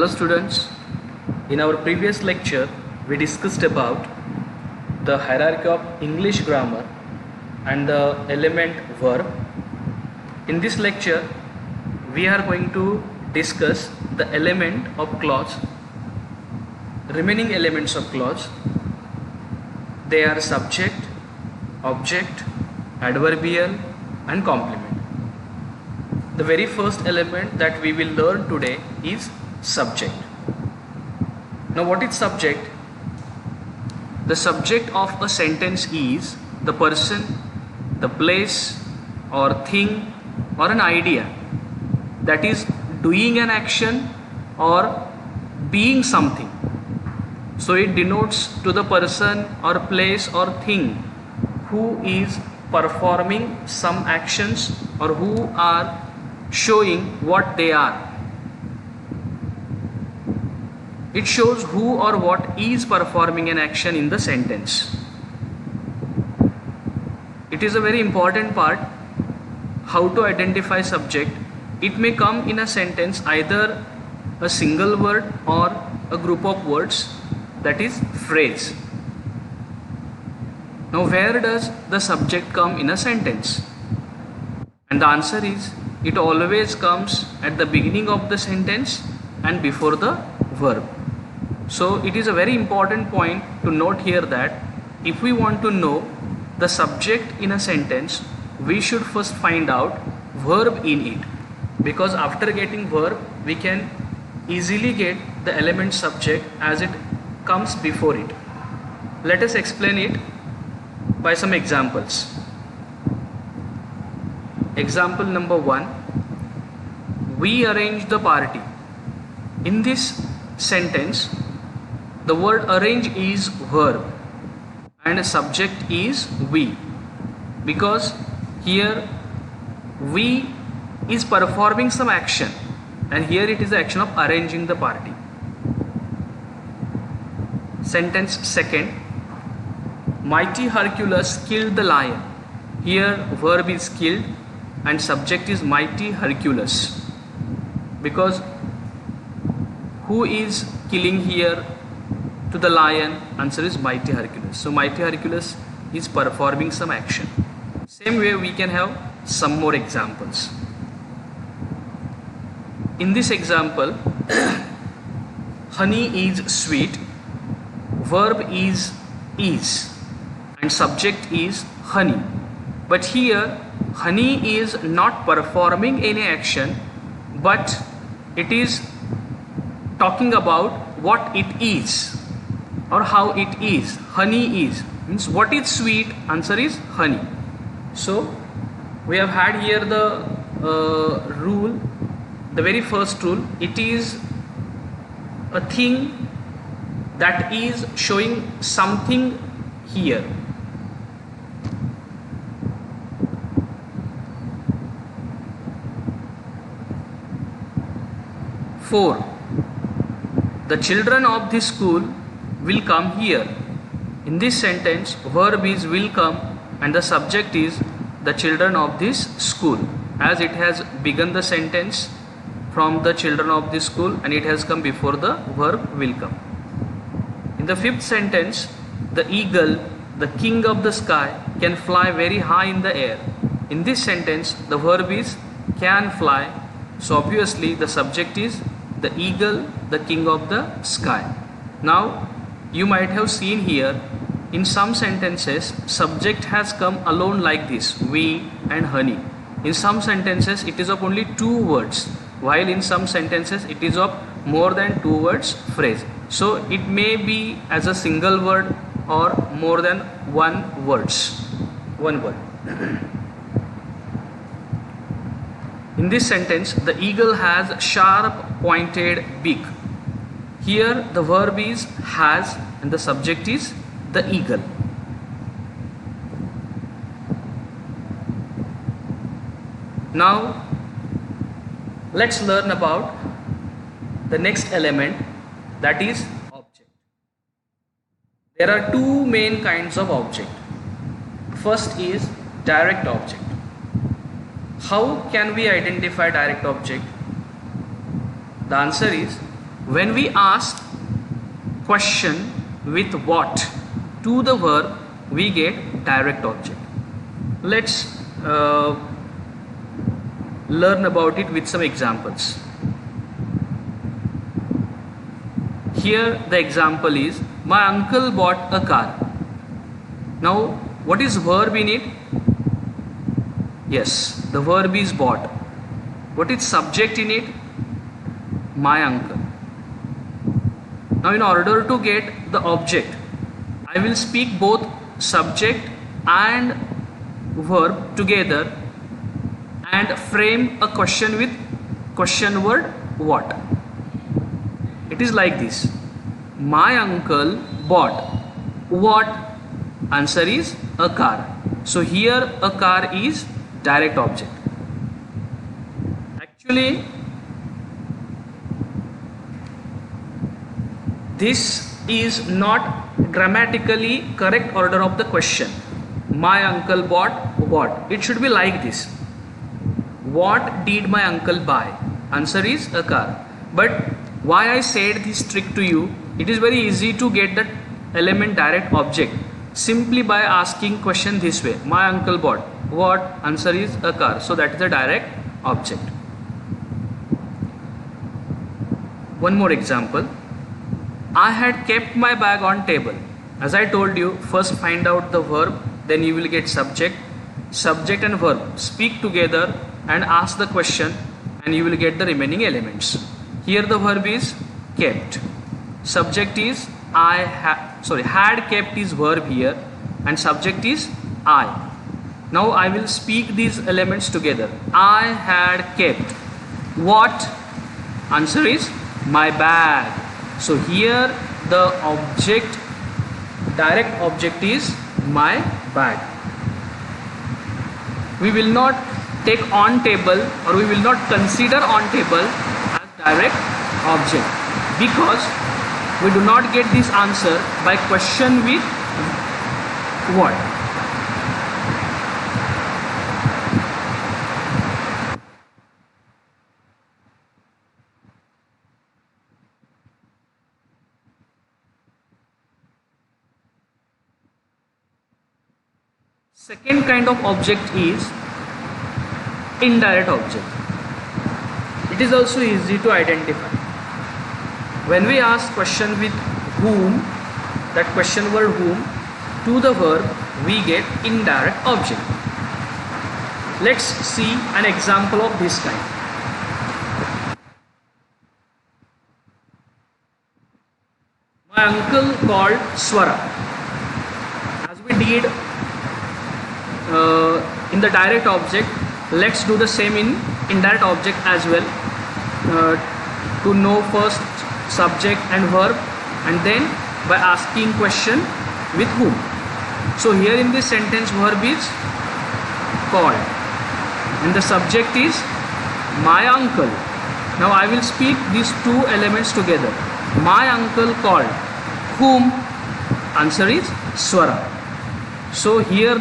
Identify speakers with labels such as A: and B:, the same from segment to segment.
A: Hello students, in our previous lecture we discussed about the hierarchy of English grammar and the element verb. In this lecture we are going to discuss the element of clause, remaining elements of clause. They are subject, object, adverbial and complement. The very first element that we will learn today is subject. Now what is subject? The subject of a sentence is the person, the place or thing or an idea that is doing an action or being something. So it denotes to the person or place or thing who is performing some actions or who are showing what they are. It shows who or what is performing an action in the sentence. It is a very important part how to identify subject. It may come in a sentence either a single word or a group of words, that is phrase. Now where does the subject come in a sentence? And the answer is it always comes at the beginning of the sentence and before the verb. So it is a very important point to note here that if we want to know the subject in a sentence, we should first find out verb in it, because after getting verb we can easily get the element subject as it comes before it. Let us explain it by some examples. Example number 1. We arranged the party. In this sentence, the word arrange is verb and subject is we, because here we is performing some action and here it is the action of arranging the party. Sentence second. Mighty Hercules killed the lion. Here verb is killed and subject is mighty Hercules, because who is killing here to the lion? Answer is mighty Hercules. So mighty Hercules is performing some action. Same way we can have some more examples. In this example, honey is sweet. Verb is and subject is honey. But here honey is not performing any action, but it is talking about what it is or how it is. Honey is means what is sweet? Answer is honey. So we have had here the rule, the very first rule. It is a thing that is showing something here. Four. The children of this school will come here. In this sentence, verb is will come and the subject is the children of this school, as it has begun the sentence from the children of this school and it has come before the verb will come. In the fifth sentence, the eagle, the king of the sky, can fly very high in the air. In this sentence, the verb is can fly. So obviously the subject is the eagle, the king of the sky. Now you might have seen here in some sentences subject has come alone like this, we and honey. In some sentences it is of only 2 words, while in some sentences it is of more than 2 words phrase. So it may be as a single word or more than one word. In this sentence, the eagle has sharp pointed beak. Here the verb is has and the subject is the eagle. Now let's learn about the next element, that is object. There are 2 main kinds of object. First is direct object. How can we identify direct object? The answer is When we ask question with what to the verb, we get direct object. Let's learn about it with some examples. Here the example is, my uncle bought a car. Now what is verb in it? Yes, the verb is bought. What is subject in it? My uncle. Now in order to get the object, I will speak both subject and verb together and frame a question with question word what. It is like this. My uncle bought what? Answer is a car. So here a car is direct object. Actually this is not grammatically correct order of the question. My uncle bought what? It should be like this. What did my uncle buy? Answer is a car. But why I said this trick to you? It is very easy to get that element direct object simply by asking question this way. My uncle bought what? Answer is a car. So that is the direct object. One more example. I had kept my bag on table. As I told you, first find out the verb, then you will get subject. Subject and verb speak together and ask the question and you will get the remaining elements. Here the verb is kept. Subject is had kept is verb here and subject is I. Now I will speak these elements together. I had kept what? Answer is my bag. So here the object, direct object is my bag. We will not take on table or we will not consider on table as direct object because we do not get this answer by question with what. Second kind of object is indirect object. It is also easy to identify. When we ask question with whom, that question word whom, to the verb, we get indirect object. Let's see an example of this kind. My uncle called Swara. As we did in the direct object, let's do the same in indirect object as well. To know first subject and verb and then by asking question with whom. So here in this sentence verb is called and the subject is my uncle. Now I will speak these two elements together. My uncle called whom? Answer is Swara. So here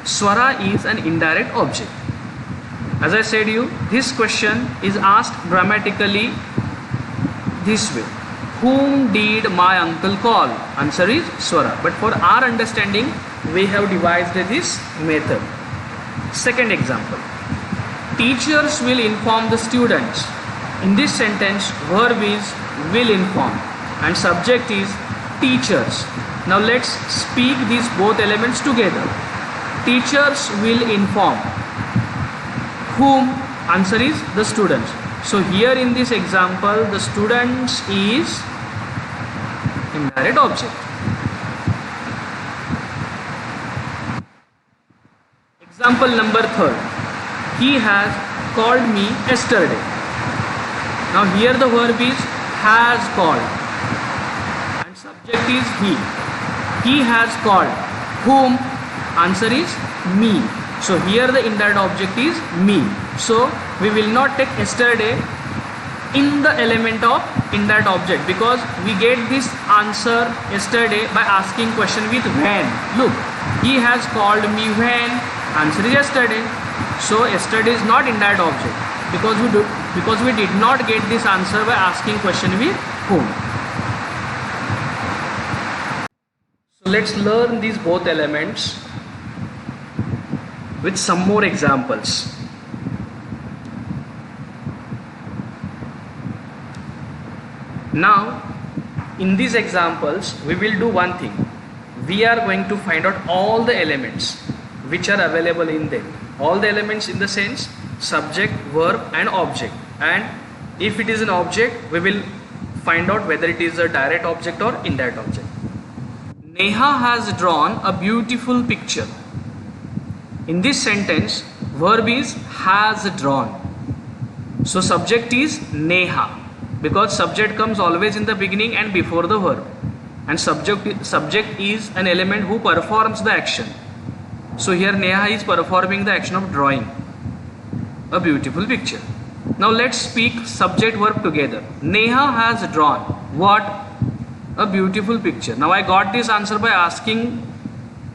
A: Swara is an indirect object. As I said you, this question is asked grammatically this way. Whom did my uncle call? Answer is Swara. But for our understanding, we have devised this method. Second example. Teachers will inform the students. In this sentence, verb is will inform and subject is teachers. Now let's speak these both elements together. Teachers will inform. Whom? Answer is the students. So here in this example, the students is indirect object. Example number 3. He has called me yesterday. Now here the verb is has called and subject is he. He has called. Whom? Answer is me. So here the indirect object is me. So we will not take yesterday in the element of indirect object because we get this answer yesterday by asking question with when. Look, he has called me when. Answer is yesterday. So yesterday is not indirect object. because we did not get this answer by asking question with whom. So let's learn these both elements with some more examples. Now in these examples we will do one thing. We are going to find out all the elements which are available in them. All the elements in the sense subject, verb and object, and if it is an object we will find out whether it is a direct object or indirect object. Neha has drawn a beautiful picture. In this sentence verb is has drawn. So subject is Neha, because subject comes always in the beginning and before the verb, and subject is an element who performs the action. So here Neha is performing the action of drawing a beautiful picture. Now let's speak subject verb together. Neha has drawn what? A beautiful picture. Now I got this answer by asking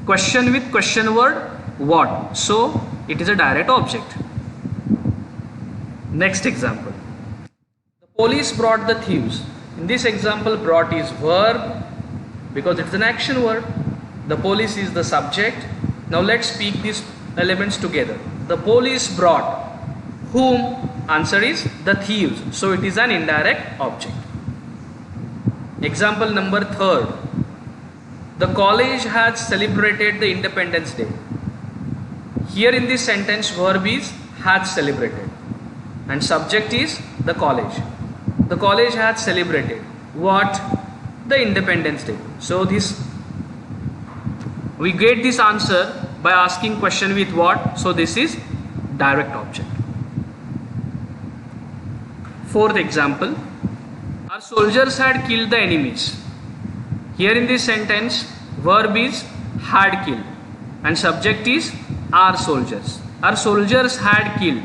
A: question with question word what. So it is a direct object. Next example. The police brought the thieves. In this example brought is verb because it's an action word. The police is the subject. Now let's speak these elements together. The police brought whom? Answer is the thieves. So it is an indirect object. Example number 3. The college has celebrated the Independence Day. Here in this sentence verb is has celebrated and subject is the college. The college has celebrated what? The Independence Day. So this we get this answer by asking question with what. So this is direct object. Fourth example. Our soldiers had killed the enemies. Here in this sentence verb is had killed and subject is our soldiers. Our soldiers had killed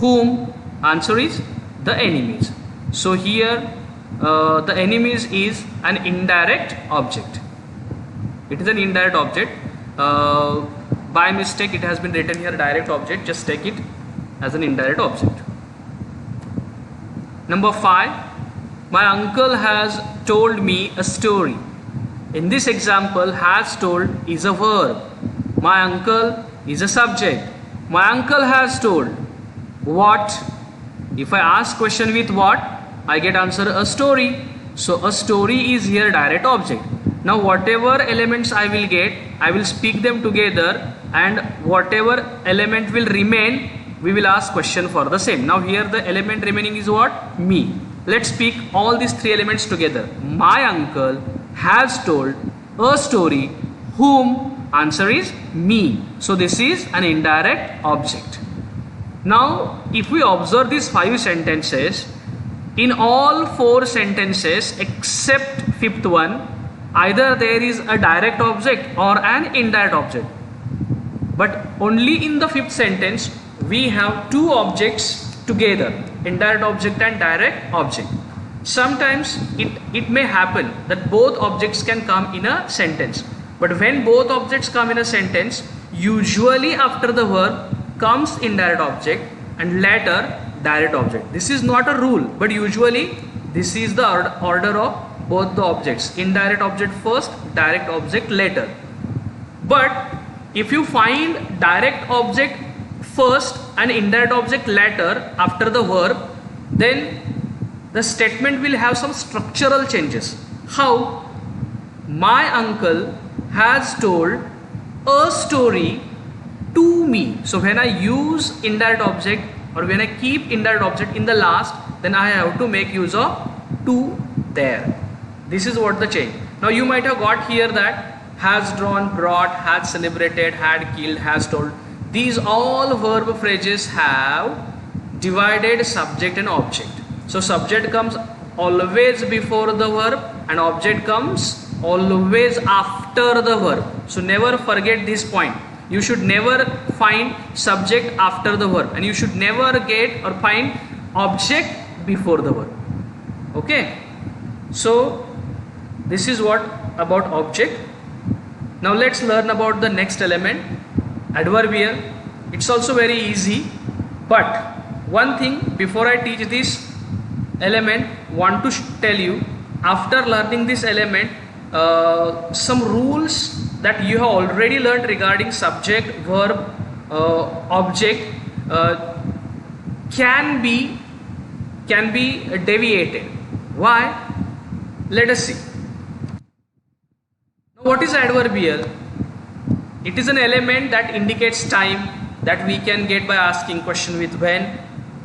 A: whom? Answer is the enemies. So here the enemies is an indirect object. It is an indirect object. By mistake it has been written here direct object. Just take it as an indirect object. Number 5. My uncle has told me a story. In this example has told is a verb. My uncle is a subject. My uncle has told what? If I ask question with what, I get answer a story. So a story is here direct object. Now whatever elements I will get, I will speak them together, and whatever element will remain, we will ask question for the same. Now here the element remaining is what? Me. Let's speak all these 3 elements together. My uncle has told a story whom? Answer is me. So this is an indirect object. Now if we observe these 5 sentences, in all 4 sentences except 5th one, either there is a direct object or an indirect object. But only in the 5th sentence we have 2 objects together, indirect object and direct object. Sometimes it may happen that both objects can come in a sentence. But when both objects come in a sentence, usually after the verb comes indirect object and later direct object. This is not a rule, but usually this is the order of both the objects. Indirect object first, direct object later. But if you find direct object first and indirect object later after the verb, then the statement will have some structural changes. How? My uncle has told a story to me. So when I use indirect object or when I keep indirect object in the last, then I have to make use of to there. This is what the change. Now you might have got here that has drawn, brought, had celebrated, had killed, has told. These all verb phrases have divided subject and object. So subject comes always before the verb and object comes always after the verb. So never forget this point. You should never find subject after the verb, and you should never get or find object before the verb. Okay. So this is what about object. Now let's learn about the next element, adverbial. It's also very easy, but one thing before I teach this element, want to tell you, after learning this element, some rules that you have already learned regarding subject, verb, object can be deviated. Why? Let us see. Now, what is adverbial? It is an element that indicates time, that we can get by asking question with when,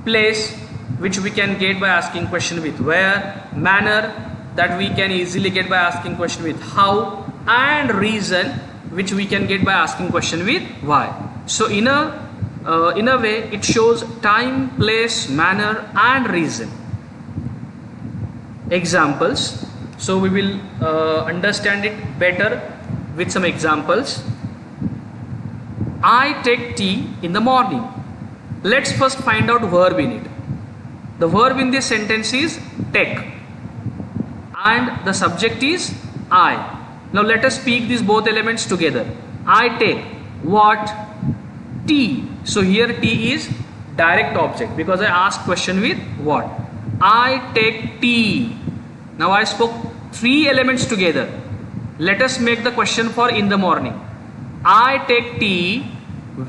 A: place, which we can get by asking question with where, manner, that we can easily get by asking question with how, and reason, which we can get by asking question with why. So in a way, it shows time, place, manner, and reason. Examples. So we will understand it better with some examples. I take tea in the morning. Let's first find out verb in it. The verb in this sentence is take, and the subject is I. Now let us speak these both elements together. I take what? Tea. So here tea is direct object because I asked question with what. I take tea. Now I spoke three elements together. Let us make the question for in the morning. I take tea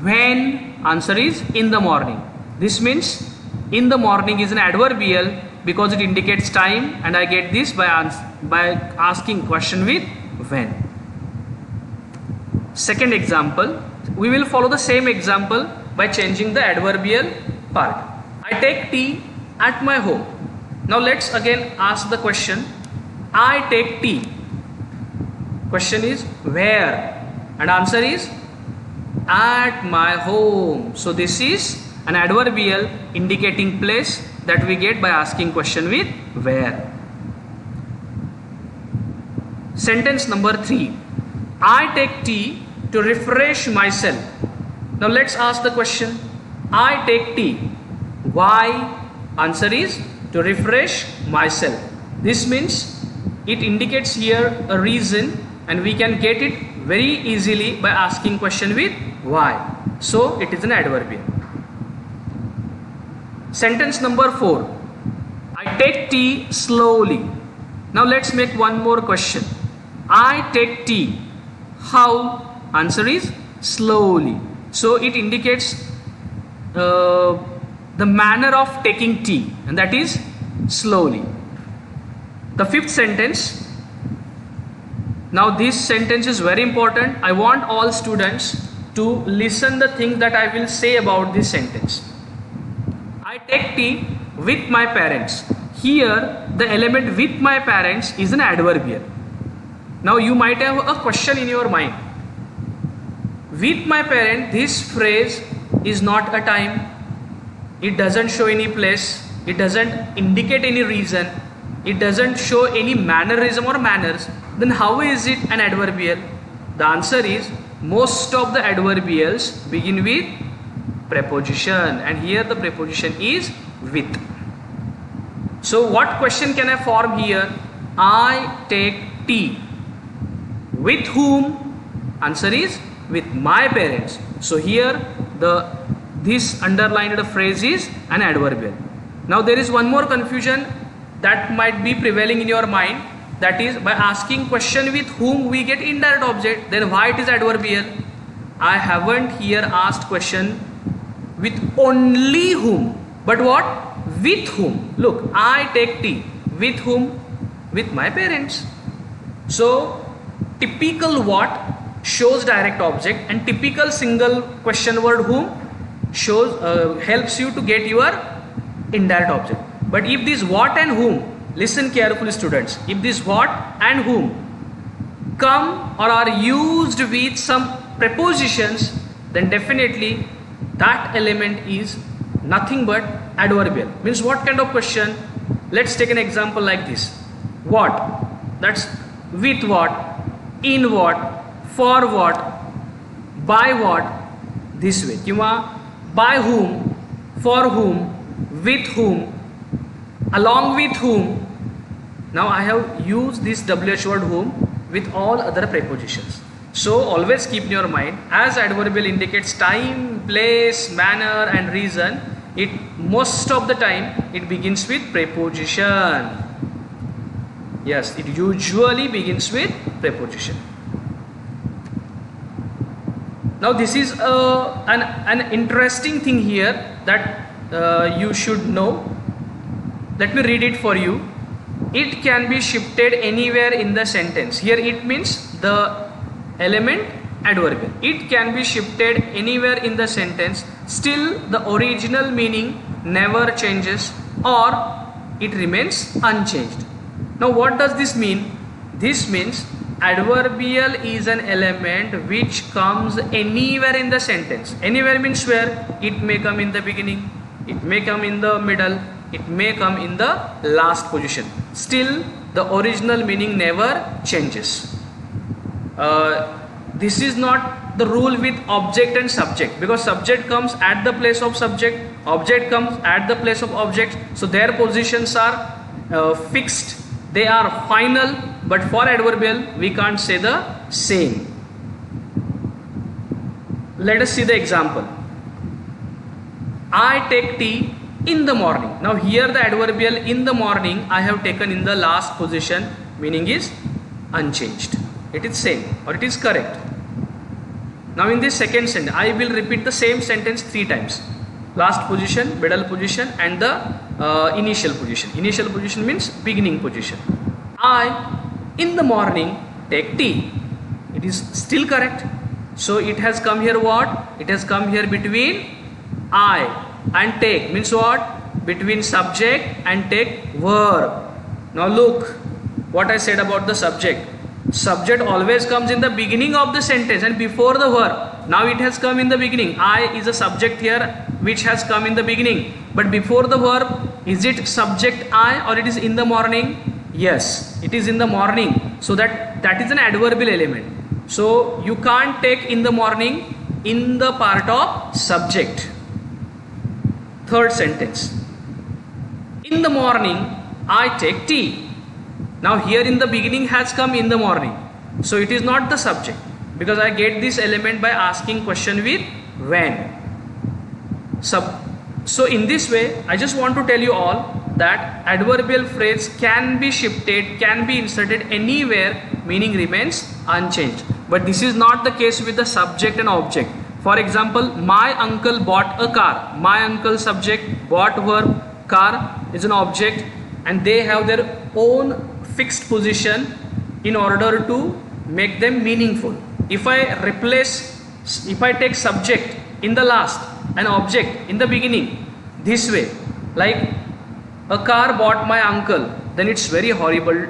A: when? Answer is in the morning. This means in the morning is an adverbial because it indicates time, and I get this by asking question with when. Second example, we will follow the same example by changing the adverbial part. I take tea at my home. Now let's again ask the question. I take tea. Question is where? And answer is at my home. So this is an adverbial indicating place that we get by asking question with where. Sentence number 3. I take tea to refresh myself. Now let's ask the question. I take tea. Why? Answer is to refresh myself. This means it indicates here a reason, and we can get it very easily by asking question with why. So it is an adverbial. Sentence number 4. I take tea slowly. Now let's make one more question. I take tea. How? Answer is slowly. So it indicates the manner of taking tea, and that is slowly. The fifth sentence. Now this sentence is very important. I want all students to listen the things that I will say about this sentence. I take tea with my parents. Here the element with my parents is an adverbial. Now you might have a question in your mind. With my parent, this phrase is not a time. It doesn't show any place. It doesn't indicate any reason. It doesn't show any mannerism or manners. Then how is it an adverbial? The answer is most of the adverbials begin with preposition, and here the preposition is with. So what question can I form here? I take tea. With whom? Answer is with my parents. So here this underlined phrase is an adverbial. Now there is one more confusion that might be prevailing in your mind. That is, by asking question with whom we get indirect object, then why it is adverbial? I haven't here asked question with only whom, but what? With whom. Look, I take tea. With whom? With my parents. So typical what shows direct object, and typical single question word whom shows helps you to get your indirect object. But if this what and whom, listen carefully students, if this what and whom come or are used with some prepositions, then definitely that element is nothing but adverbial. Means what kind of question? Let's take an example like this. What? That's with what, in what, for what, by what, this way. Kiwa by whom, for whom, with whom, along with whom. Now I have used this WH word whom with all other prepositions. So always keep in your mind, as adverbial indicates time, place, manner and reason, It most of the time it begins with preposition. Yes, it usually begins with preposition. Now this is an interesting thing here that you should know. Let me read it for you. It can be shifted anywhere in the sentence. Here it means the element adverbial. It can be shifted anywhere in the sentence. Still the original meaning never changes or it remains unchanged. Now what does this mean? This means adverbial is an element which comes anywhere in the sentence. Anywhere means where? It may come in the beginning, it may come in the middle, it may come in the last position. Still the original meaning never changes. This is not the rule with object and subject, because subject comes at the place of subject, object comes at the place of object, so their positions are fixed, they are final. But for adverbial we can't say the same. Let us see the example. I take tea in the morning. Now here the adverbial in the morning I have taken in the last position, meaning is unchanged. It is same or it is correct. Now in this second sentence I will repeat the same sentence 3 times. Last position, middle position and the initial position. Initial position means beginning position. I in the morning take tea. It is still correct. So it has come here what? It has come here between I and take, means what? Between subject and take verb. Now look what I said about the subject. Subject always comes in the beginning of the sentence and before the verb. Now it has come in the beginning. I is a subject here which has come in the beginning. But before the verb, is it subject I or it is in the morning? Yes, it is in the morning. So that is an adverbial element. So you can't take in the morning in the part of subject. Third sentence. In the morning, I take tea. Now here in the beginning has come in the morning. So it is not the subject, because I get this element by asking question with when. So in this way, I just want to tell you all that adverbial phrase can be shifted, can be inserted anywhere, meaning remains unchanged. But this is not the case with the subject and object. For example, my uncle bought a car. My uncle subject, bought verb, car is an object, and they have their own fixed position in order to make them meaningful. If I take subject in the last and object in the beginning, this way, like a car bought my uncle, then it's very horrible.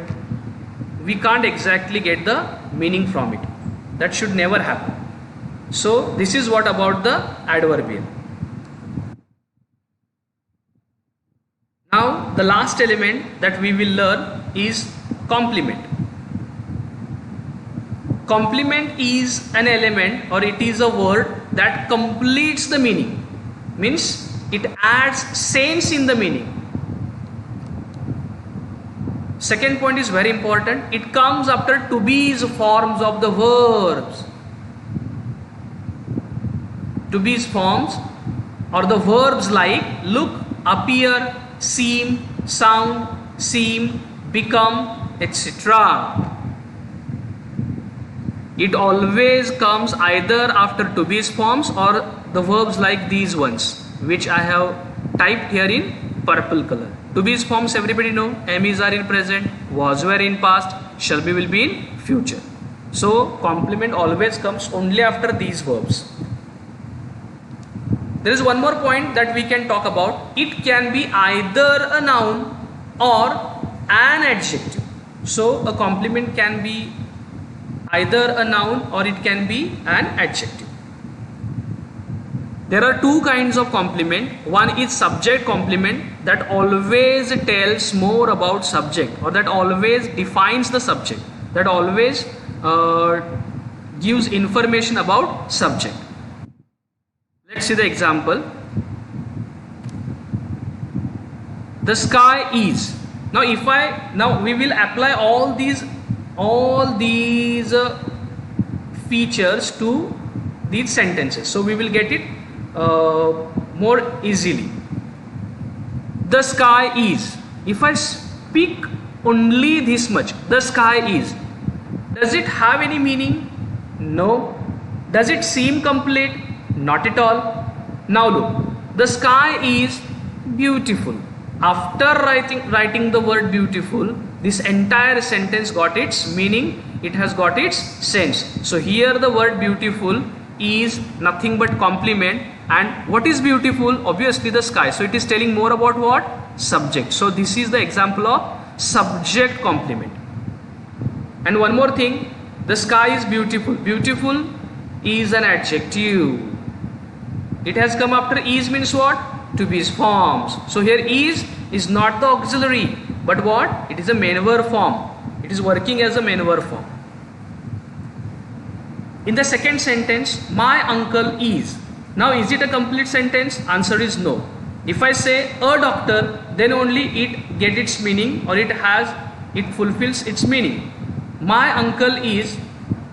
A: We can't exactly get the meaning from it. That should never happen. So this is what about the adverbial. Now the last element that we will learn is complement. Complement is an element, or it is a word that completes the meaning. Means it adds sense in the meaning. Second point is very important. It comes after to be's forms of the verbs. To be's forms or the verbs like look, appear, seem, sound, seem, become, etc. It always comes either after to be's forms or the verbs like these ones, which I have typed here in purple color. To be's forms everybody know. Am is are in present, was were in past, shall be will be in future. So complement always comes only after these verbs. There is one more point that we can talk about. It can be either a noun or an adjective. So a complement can be either a noun or it can be an adjective. There are two kinds of complement. One is subject complement, that always tells more about subject, or that always defines the subject, that always gives information about subject. Let's see the example. The sky is. Now we will apply all these features to these sentences, so we will get it more easily. the sky is. If I speak only this much, the sky is, does it have any meaning? No. Does it seem complete? Not at all. Now look, the sky is beautiful. After writing the word beautiful, this entire sentence got its meaning, it has got its sense. So here the word beautiful is nothing but complement, and what is beautiful? Obviously the sky. So it is telling more about what? Subject. So this is the example of subject complement. And one more thing, the sky is beautiful. Beautiful is an adjective. It has come after is means what? To be forms. So here is not the auxiliary, but what? It is a main verb form. It is working as a main verb form. In the second sentence, my uncle is. Now is it a complete sentence? Answer is no. If I say a doctor, then only it gets its meaning, or it fulfills its meaning. My uncle is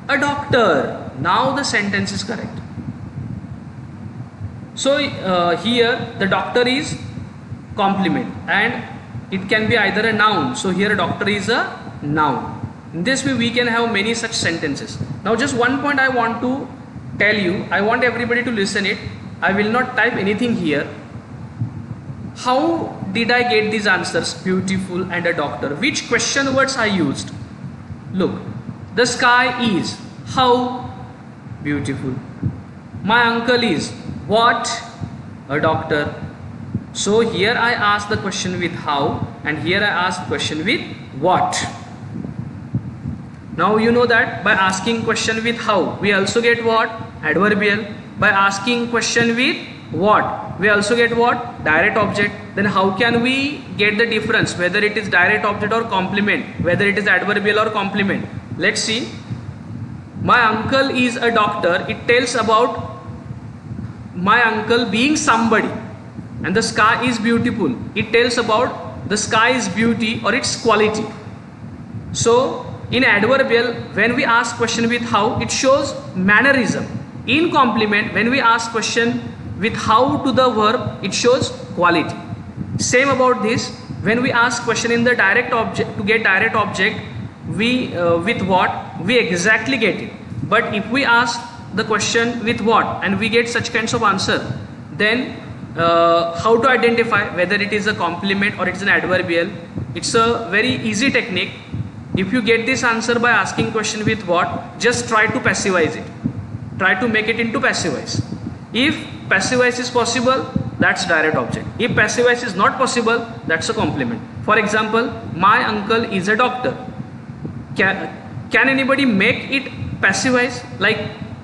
A: a doctor. Now the sentence is correct. So here the doctor is complement, and it can be either a noun. So here doctor is a noun. In this way we can have many such sentences. Now just one point I want to tell you. I want everybody to listen it. I will not type anything here. How did I get these answers? Beautiful and a doctor. Which question words I used? Look, the sky is. How? Beautiful. My uncle is. What? A doctor. So here I ask the question with how, and here I ask question with what. Now you know that by asking question with how, we also get what? Adverbial. By asking question with what, we also get what? Direct object. Then how can we get the difference whether it is direct object or complement, whether it is adverbial or complement? Let's see. My uncle is a doctor. It tells about my uncle being somebody, and the sky is beautiful. It tells about the sky's beauty or its quality. So in adverbial, when we ask question with how, it shows mannerism. In complement, when we ask question with how to the verb, it shows quality. Same about this, when we ask question in the direct object, to get direct object, we with what, we exactly get it. But if we ask the question with what and we get such kinds of answer, then how to identify whether it is a complement or it is an adverbial? It's a very easy technique. If you get this answer by asking question with what, just try to passivize it. Try to make it into passivize. If passivize is possible, that's direct object. If passivize is not possible, that's a complement. For example, my uncle is a doctor. Can anybody make it passivize? Like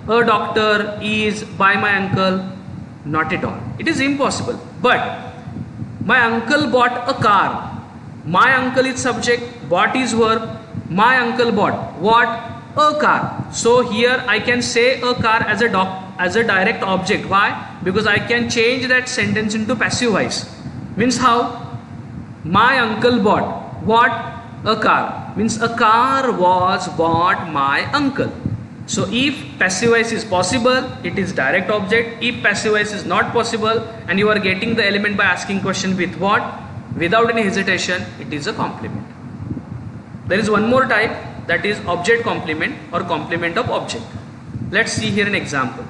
A: a doctor is by my uncle? Not at all. It is impossible. But my uncle bought a car. My uncle is subject, bought is verb. My uncle bought what? A car. So here I can say a car as a direct object. Why? Because I can change that sentence into passive voice. Means how? My uncle bought what? A car. Means a car was bought my uncle. So if passive voice is possible, it is direct object. If passive voice is not possible and you are getting the element by asking question with what, without any hesitation, it is a complement. There is one more type, that is object complement or complement of object. Let's see here an example.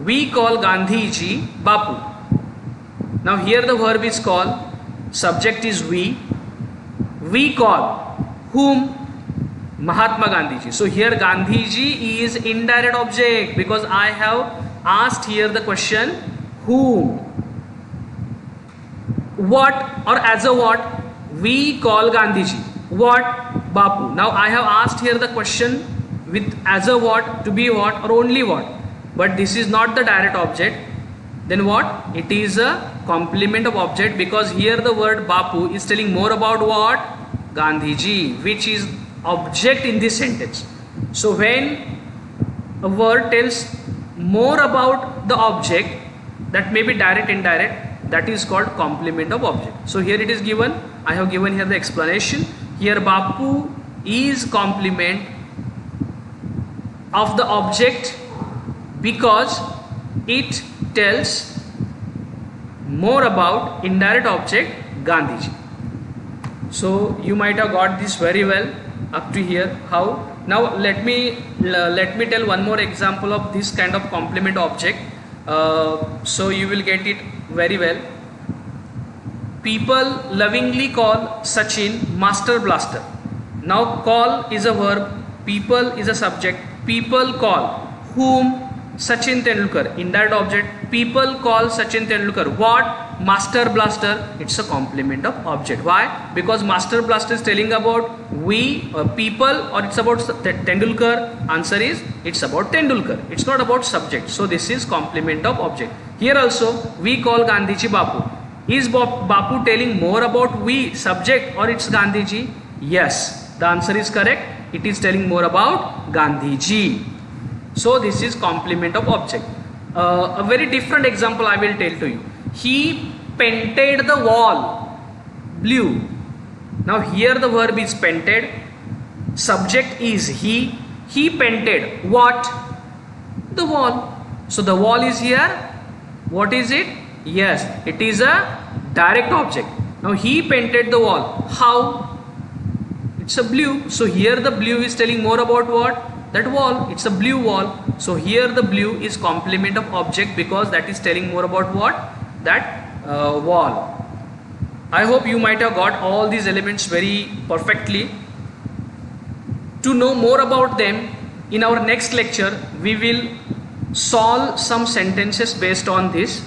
A: We call Gandhiji Bapu. Now here the verb is call, subject is we. We call whom? Mahatma Gandhiji. So here Gandhiji is indirect object because I have asked here the question whom. What or as a what? We call Gandhiji. What? Bapu. Now I have asked here the question with as a what, to be what, or only what. But this is not the direct object. Then what? It is a complement of object because here the word Bapu is telling more about what? Gandhiji, which is object in this sentence. So when a word tells more about the object, that may be direct, indirect, that is called complement of object. So here it is given, I have given here the explanation. Here Bapu is complement of the object because it tells more about indirect object Gandhiji. So you might have got this very well up to here. How? Now let me tell one more example of this kind of complement object. So you will get it very well. People lovingly call Sachin Master Blaster. Now call is a verb, people is a subject. People call whom? Sachin Tendulkar. Indirect object. People call Sachin Tendulkar what? Master Blaster. It's a complement of object. Why? Because Master Blaster is telling about we or people, or it's about Tendulkar. Answer is it's about Tendulkar. It's not about subject. So this is complement of object. Here also we call Gandhiji Bapu. Is Bapu telling more about we subject or it's Gandhiji? Yes, the answer is correct. It is telling more about Gandhiji. So this is complement of object. A very different example I will tell to you. He painted the wall blue. Now here the verb is painted. Subject is he. He painted what? The wall. So the wall is here. What is it? Yes, it is a direct object. Now he painted the wall. How? It's a blue. So here the blue is telling more about what? That wall. It's a blue wall. So here the blue is complement of object because that is telling more about what? That wall. I hope you might have got all these elements very perfectly. To know more about them, in our next lecture we will solve some sentences based on this.